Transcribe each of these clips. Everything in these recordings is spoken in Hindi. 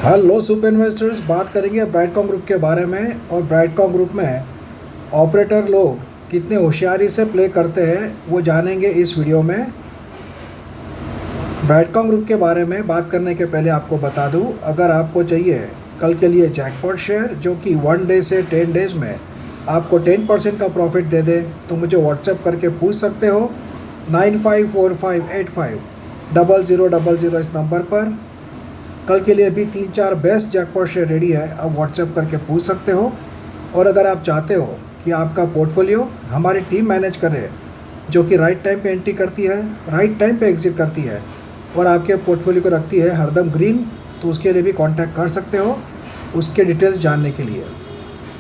हेलो सुपर इन्वेस्टर्स, बात करेंगे ब्राइटकॉम ग्रुप के बारे में। और ब्राइटकॉम ग्रुप में ऑपरेटर लोग कितने होशियारी से प्ले करते हैं वो जानेंगे इस वीडियो में। ब्राइटकॉम ग्रुप के बारे में बात करने के पहले आपको बता दूं, अगर आपको चाहिए कल के लिए जैकपॉट शेयर जो कि 1 डे से 10 डेज़ में आपको 10% का प्रॉफिट दे दे, तो मुझे व्हाट्सएप करके पूछ सकते हो 9545850000 इस नंबर पर। कल के लिए भी 3-4 बेस्ट जैकपॉट शेयर रेडी है, आप व्हाट्सएप करके पूछ सकते हो। और अगर आप चाहते हो कि आपका पोर्टफोलियो हमारी टीम मैनेज करे, जो कि राइट टाइम पे एंट्री करती है, राइट टाइम पे एग्जिट करती है और आपके पोर्टफोलियो को रखती है हरदम ग्रीन, तो उसके लिए भी कांटेक्ट कर सकते हो उसके डिटेल्स जानने के लिए।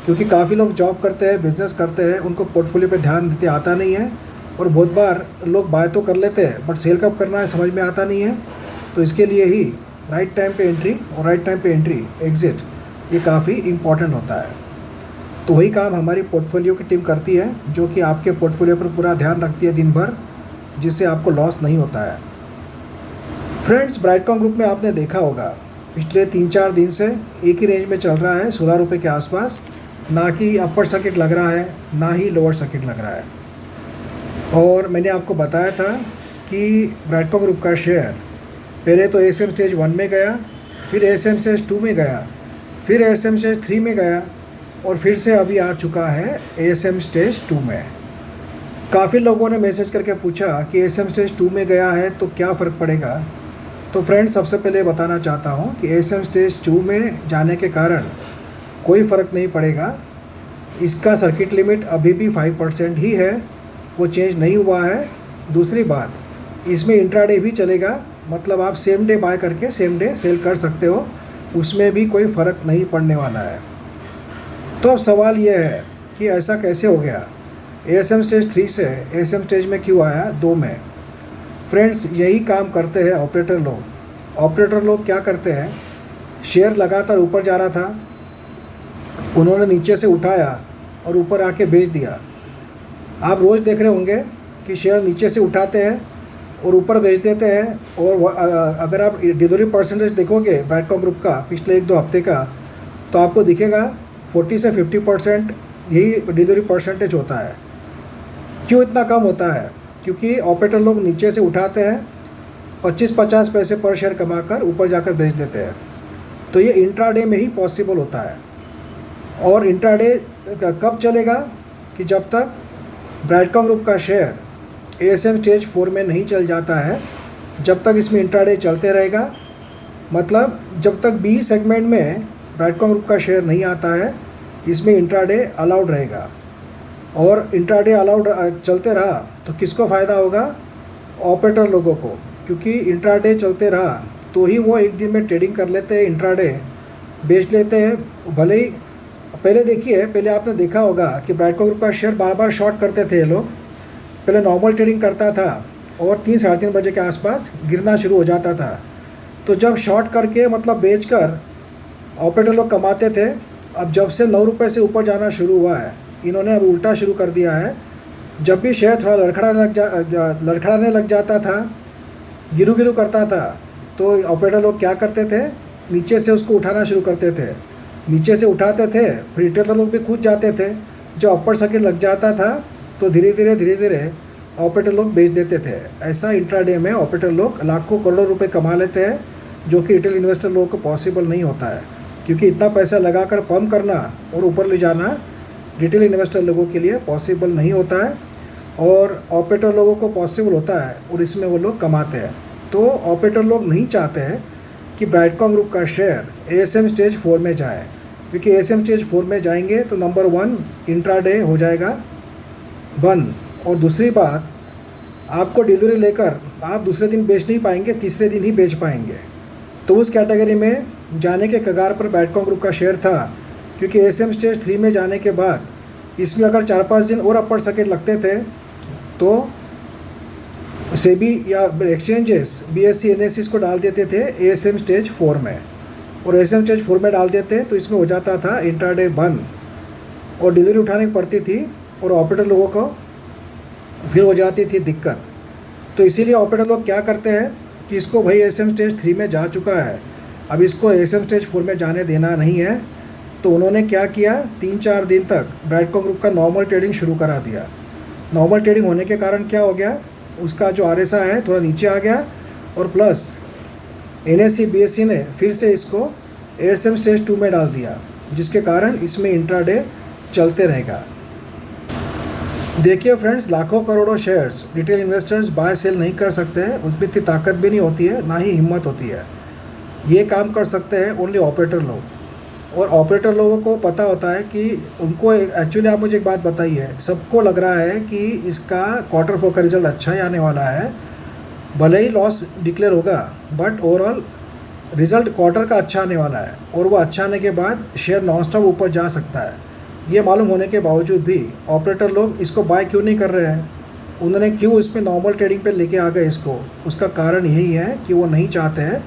क्योंकि काफ़ी लोग जॉब करते हैं, बिजनेस करते हैं, उनको पोर्टफोलियो पे ध्यान देते आता नहीं है, और बहुत बार लोग बाय तो कर लेते हैं बट सेल कब करना है समझ में आता नहीं है। तो इसके लिए ही राइट टाइम पे एंट्री और राइट टाइम पे एंट्री एग्ज़िट ये काफ़ी इम्पॉर्टेंट होता है। तो वही काम हमारी पोर्टफोलियो की टीम करती है, जो कि आपके पोर्टफोलियो पर पूरा ध्यान रखती है दिन भर, जिससे आपको लॉस नहीं होता है। फ्रेंड्स, ब्राइटकॉम ग्रुप में आपने देखा होगा पिछले 3-4 दिन से एक ही रेंज में चल रहा है, 16 रुपये के आसपास। ना कि अपर सर्किट लग रहा है, ना ही लोअर सर्किट लग रहा है। और मैंने आपको बताया था कि ब्राइटकॉम ग्रुप का शेयर पहले तो एएसएम स्टेज 1 में गया, फिर एएसएम स्टेज 2 में गया, फिर एएसएम स्टेज 3 में गया, और फिर से अभी आ चुका है एएसएम स्टेज 2 में। काफ़ी लोगों ने मैसेज करके पूछा कि एएसएम स्टेज 2 में गया है तो क्या फ़र्क पड़ेगा। तो फ्रेंड्स, सबसे पहले बताना चाहता हूँ कि एएसएम स्टेज 2 में जाने के कारण कोई फ़र्क नहीं पड़ेगा। इसका सर्किट लिमिट अभी भी 5% ही है, वो चेंज नहीं हुआ है। दूसरी बात, इसमें इंट्राडे भी चलेगा, मतलब आप सेम डे बाय करके सेम डे सेल कर सकते हो, उसमें भी कोई फ़र्क नहीं पड़ने वाला है। तो अब सवाल यह है कि ऐसा कैसे हो गया, एएसएम स्टेज 3 से एएसएम स्टेज में क्यों आया 2 में। फ्रेंड्स, यही काम करते हैं ऑपरेटर लोग। ऑपरेटर लोग क्या करते हैं, शेयर लगातार ऊपर जा रहा था, उन्होंने नीचे से उठाया और ऊपर आके बेच दिया। आप रोज़ देख रहे होंगे कि शेयर नीचे से उठाते हैं और ऊपर बेच देते हैं। और अगर आप डिलीवरी परसेंटेज देखोगे ब्राइटकॉम ग्रुप का पिछले 1-2 हफ्ते का, तो आपको दिखेगा 40 से 50% यही डिलीवरी परसेंटेज होता है। क्यों इतना कम होता है? क्योंकि ऑपरेटर लोग नीचे से उठाते हैं, 25-50 पैसे पर शेयर कमाकर ऊपर जाकर बेच देते हैं। तो ये इंट्राडे में ही पॉसिबल होता है। और इंट्राडे कब चलेगा कि जब तक ब्राइटकॉम ग्रुप का शेयर एएसएम स्टेज 4 में नहीं चल जाता है, जब तक इसमें इंट्राडे चलते रहेगा। मतलब जब तक बी सेगमेंट में ब्राइटकॉम ग्रुप का शेयर नहीं आता है, इसमें इंट्राडे अलाउड रहेगा। और इंट्राडे अलाउड चलते रहा तो किसको फ़ायदा होगा? ऑपरेटर लोगों को, क्योंकि इंट्राडे चलते रहा तो ही वो एक दिन में ट्रेडिंग कर लेते हैं, इंट्राडे बेच लेते हैं। भले ही पहले आपने देखा होगा कि ब्राइटकॉम ग्रुप का शेयर बार बार शॉर्ट करते थे ये लोग। पहले नॉर्मल ट्रेडिंग करता था और 3-3:30 बजे के आसपास गिरना शुरू हो जाता था। तो जब शॉर्ट करके मतलब बेचकर ऑपरेटर लोग कमाते थे। अब जब से 9 रुपये से ऊपर जाना शुरू हुआ है, इन्होंने अब उल्टा शुरू कर दिया है। जब भी शेयर थोड़ा लड़खड़ाने लग जाता था, गिरू करता था, तो ऑपरेटर लोग क्या करते थे, नीचे से उसको उठाना शुरू करते थे। नीचे से उठाते थे, फिर रिटेलर लोग भी कूद जाते थे। जब अपर सर्किट लग जाता था तो धीरे धीरे ऑपरेटर लोग बेच देते थे। ऐसा इंट्राडे में ऑपरेटर लोग लाखों करोड़ों रुपए कमा लेते हैं, जो कि रिटेल इन्वेस्टर लोगों को पॉसिबल नहीं होता है। क्योंकि इतना पैसा लगाकर पंप करना और ऊपर ले जाना रिटेल इन्वेस्टर लोगों के लिए पॉसिबल नहीं होता है, और ऑपरेटर लोगों को पॉसिबल होता है और इसमें वो लोग कमाते हैं। तो ऑपरेटर लोग नहीं चाहते हैं कि ब्राइटकॉम ग्रुप का शेयर एएसएम स्टेज 4 में जाए, क्योंकि एएसएम स्टेज 4 में जाएंगे तो नंबर 1 इंट्राडे हो जाएगा बंद, और दूसरी बात, आपको डिलीवरी लेकर आप दूसरे दिन बेच नहीं पाएंगे, तीसरे दिन ही बेच पाएंगे। तो उस कैटेगरी में जाने के कगार पर ब्राइटकॉम ग्रुप का शेयर था। क्योंकि एएसएम स्टेज 3 में जाने के बाद इसमें अगर 4-5 दिन और अपर सर्किट लगते थे तो सेबी या एक्सचेंजेस बीएससी एनएससी को डाल देते थे एएसएम स्टेज 4 में, और एएसएम स्टेज 4 में डाल देते तो इसमें हो जाता था इंट्राडे बंद और डिलीवरी उठानी पड़ती थी, और ऑपरेटर लोगों को फिर हो जाती थी दिक्कत। तो इसीलिए ऑपरेटर लोग क्या करते हैं कि इसको भाई एएसएम स्टेज 3 में जा चुका है, अब इसको एएसएम स्टेज 4 में जाने देना नहीं है। तो उन्होंने क्या किया, 3-4 दिन तक ब्राइडकॉम ग्रुप का नॉर्मल ट्रेडिंग शुरू करा दिया। नॉर्मल ट्रेडिंग होने के कारण क्या हो गया, उसका जो आरएसआई है थोड़ा नीचे आ गया, और प्लस एनएसई बीएसई ने फिर से इसको एएसएम स्टेज 2 में डाल दिया, जिसके कारण इसमें इंट्राडे चलते रहेगा। देखिए फ्रेंड्स, लाखों करोड़ों shares retail investors buy sell नहीं कर सकते हैं, उसमें इतनी ताकत भी नहीं होती है, ना ही हिम्मत होती है। ये काम कर सकते हैं ओनली ऑपरेटर लोग, और ऑपरेटर लोगों को पता होता है कि उनको एक्चुअली, आप मुझे एक बात बताइए, सबको लग रहा है कि इसका क्वार्टर 4 का रिजल्ट अच्छा ही आने वाला है, भले ही लॉस डिक्लेयर होगा, बट ओवरऑल रिजल्ट क्वार्टर का अच्छा आने वाला है, और वो अच्छा आने के बाद शेयर नॉन स्टॉप ऊपर जा सकता है। ये मालूम होने के बावजूद भी ऑपरेटर लोग इसको बाय क्यों नहीं कर रहे हैं, उन्होंने क्यों इसमें नॉर्मल ट्रेडिंग पे लेके आ गए इसको, उसका कारण यही है कि वो नहीं चाहते हैं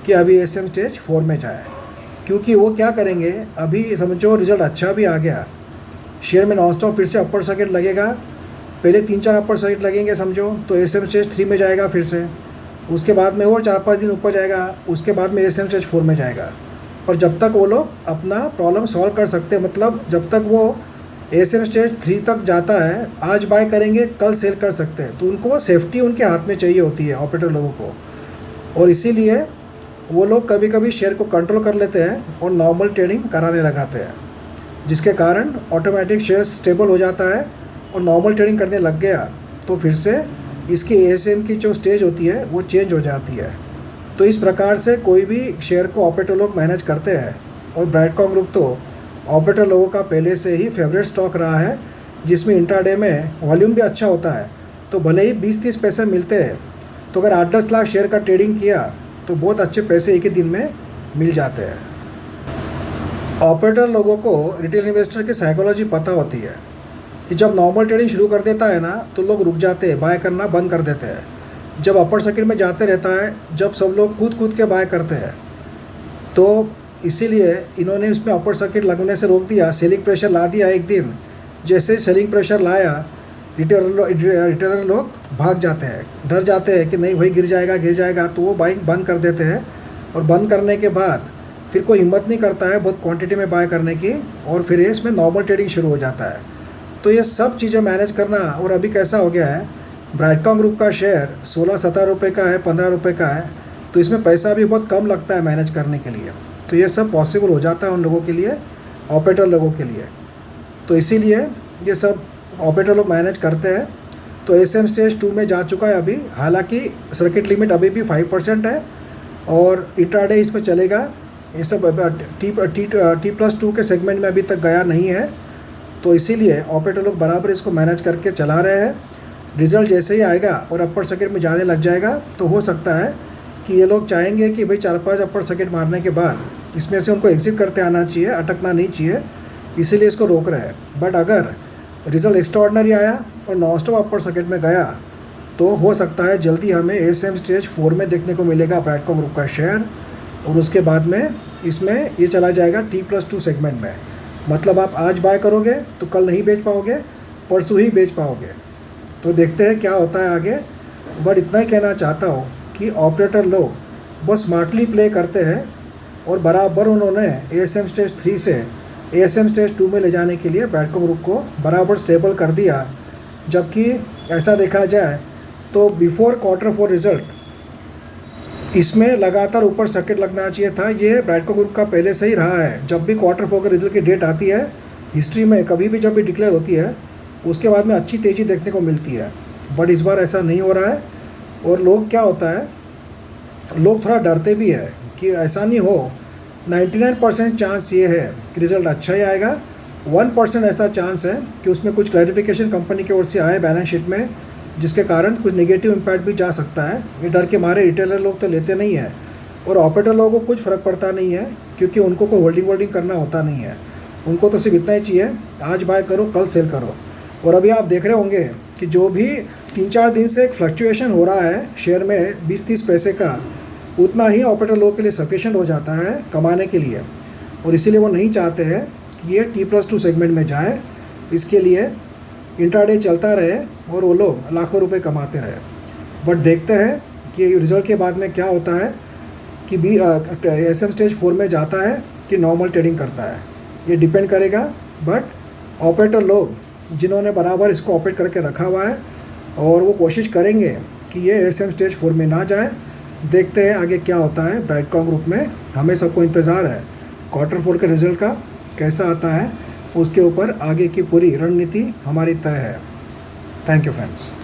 कि अभी एएसएम स्टेज 4 में जाए। क्योंकि वो क्या करेंगे, अभी समझो रिजल्ट अच्छा भी आ गया, शेयर में नॉन स्टॉप फिर से अपर सर्किट लगेगा, पहले 3-4 अपर सर्किट लगेंगे समझो, तो एएसएम स्टेज 3 में जाएगा फिर से, उसके बाद में और 4-5 दिन ऊपर जाएगा, उसके बाद में एएसएम स्टेज 4 में जाएगा। और जब तक वो लोग अपना प्रॉब्लम सॉल्व कर सकते हैं, मतलब जब तक वो एएसएम स्टेज 3 तक जाता है, आज बाय करेंगे कल सेल कर सकते हैं, तो उनको सेफ्टी उनके हाथ में चाहिए होती है ऑपरेटर लोगों को, और इसीलिए वो लोग कभी कभी शेयर को कंट्रोल कर लेते हैं और नॉर्मल ट्रेडिंग कराने लगाते हैं, जिसके कारण ऑटोमेटिक शेयर स्टेबल हो जाता है, और नॉर्मल ट्रेडिंग करने लग गया तो फिर से इसकी एएसएम की जो स्टेज होती है वो चेंज हो जाती है। तो इस प्रकार से कोई भी शेयर को ऑपरेटर लोग मैनेज करते हैं, और ब्राइडकॉम ग्रुप तो ऑपरेटर लोगों का पहले से ही फेवरेट स्टॉक रहा है, जिसमें इंट्राडे में वॉल्यूम भी अच्छा होता है। तो भले ही 20-30 पैसे मिलते हैं, तो अगर 8-10 लाख शेयर का ट्रेडिंग किया तो बहुत अच्छे पैसे एक ही दिन में मिल जाते हैं। ऑपरेटर लोगों को रिटेल इन्वेस्टर की साइकोलॉजी पता होती है कि जब नॉर्मल ट्रेडिंग शुरू कर देता है ना, तो लोग रुक जाते हैं, बाय करना बंद कर देते हैं। जब अपर सर्किट में जाते रहता है, जब सब लोग कूद के बाय करते हैं, तो इसीलिए इन्होंने इसमें अपर सर्किट लगने से रोक दिया, सेलिंग प्रेशर ला दिया एक दिन। जैसे सेलिंग प्रेशर लाया, रिटेलर लोग भाग जाते हैं, डर जाते हैं कि नहीं भाई गिर जाएगा, तो वो बाइंग बंद कर देते हैं, और बंद करने के बाद फिर कोई हिम्मत नहीं करता है बहुत क्वांटिटी में बाय करने की, और फिर इसमें नॉर्मल ट्रेडिंग शुरू हो जाता है। तो ये सब चीज़ें मैनेज करना, और अभी कैसा हो गया है, ब्राइडकॉम ग्रुप का शेयर 16-17 रुपये का है, 15 रुपये का है, तो इसमें पैसा भी बहुत कम लगता है मैनेज करने के लिए। तो ये सब पॉसिबल हो जाता है उन लोगों के लिए, ऑपरेटर लोगों के लिए। तो इसीलिए ये सब ऑपरेटर लोग मैनेज करते हैं। तो एएसएम स्टेज 2 में जा चुका है अभी, हालांकि सर्किट लिमिट अभी भी 5% है, और इंट्राडे इसमें चलेगा। ये सब T+2 के सेगमेंट में अभी तक गया नहीं है, तो इसीलिए ऑपरेटर लोग बराबर इसको मैनेज करके चला रहे हैं। रिज़ल्ट जैसे ही आएगा और अपर सर्किट में जाने लग जाएगा, तो हो सकता है कि ये लोग चाहेंगे कि भाई 4-5 अपर सर्किट मारने के बाद इसमें से उनको एग्जिट करते आना चाहिए, अटकना नहीं चाहिए, इसीलिए इसको रोक रहे हैं। बट अगर रिज़ल्ट एक्स्ट्राऑर्डिनरी आया और नॉन स्टॉप अपर सर्किट में गया, तो हो सकता है जल्दी हमें एएसएम स्टेज 4 में देखने को मिलेगा ब्राइडकॉम ग्रुप का शेयर, और उसके बाद में इसमें ये चला जाएगा T+2 सेगमेंट में। मतलब आप आज बाय करोगे तो कल नहीं बेच पाओगे, परसों ही बेच पाओगे। तो देखते हैं क्या होता है आगे। बट इतना ही कहना चाहता हूँ कि ऑपरेटर लोग बहुत स्मार्टली प्ले करते हैं, और बराबर उन्होंने एएसएम स्टेज 3 से एएसएम स्टेज 2 में ले जाने के लिए ब्राइडकॉम ग्रुप को बराबर स्टेबल कर दिया। जबकि ऐसा देखा जाए तो बिफोर क्वार्टर 4 रिज़ल्ट इसमें लगातार ऊपर सर्किट लगना चाहिए था। ये ब्राइडकॉम ग्रुप का पहले से ही रहा है, जब भी क्वार्टर 4 के रिजल्ट की डेट आती है हिस्ट्री में, कभी भी जब भी डिक्लेयर होती है, उसके बाद में अच्छी तेज़ी देखने को मिलती है। बट इस बार ऐसा नहीं हो रहा है, और लोग क्या होता है, लोग थोड़ा डरते भी है कि ऐसा नहीं हो। 99% चांस ये है कि रिज़ल्ट अच्छा ही आएगा, 1% ऐसा चांस है कि उसमें कुछ क्लैरिफिकेशन कंपनी की ओर से आए बैलेंस शीट में, जिसके कारण कुछ नेगेटिव इम्पैक्ट भी जा सकता है। ये डर के मारे रिटेलर लोग तो लेते नहीं है, और ऑपरेटर लोगों को कुछ फ़र्क पड़ता नहीं है, क्योंकि उनको कोई होल्डिंग करना होता नहीं है। उनको तो सिर्फ इतना ही चाहिए, आज बाय करो कल सेल करो। और अभी आप देख रहे होंगे कि जो भी 3-4 दिन से एक फ्लक्चुएशन हो रहा है शेयर में 20-30 पैसे का, उतना ही ऑपरेटर लोगों के लिए सफिशिएंट हो जाता है कमाने के लिए, और इसीलिए वो नहीं चाहते हैं कि ये T+2 सेगमेंट में जाए। इसके लिए इंट्राडे चलता रहे और वो लोग लाखों रुपए कमाते रहे। बट देखते हैं कि रिज़ल्ट के बाद में क्या होता है। कि बी SM स्टेज 4 में जाता है कि नॉर्मल ट्रेडिंग करता है, ये डिपेंड करेगा। बट ऑपरेटर लोग जिन्होंने बराबर इसको ऑपरेट करके रखा हुआ है और वो कोशिश करेंगे कि ये SM स्टेज 4 में ना जाए। देखते हैं आगे क्या होता है ब्राइटकॉम ग्रुप में। हमें सबको इंतज़ार है क्वार्टर 4 के रिज़ल्ट का कैसा आता है, उसके ऊपर आगे की पूरी रणनीति हमारी तय है। Thank you friends.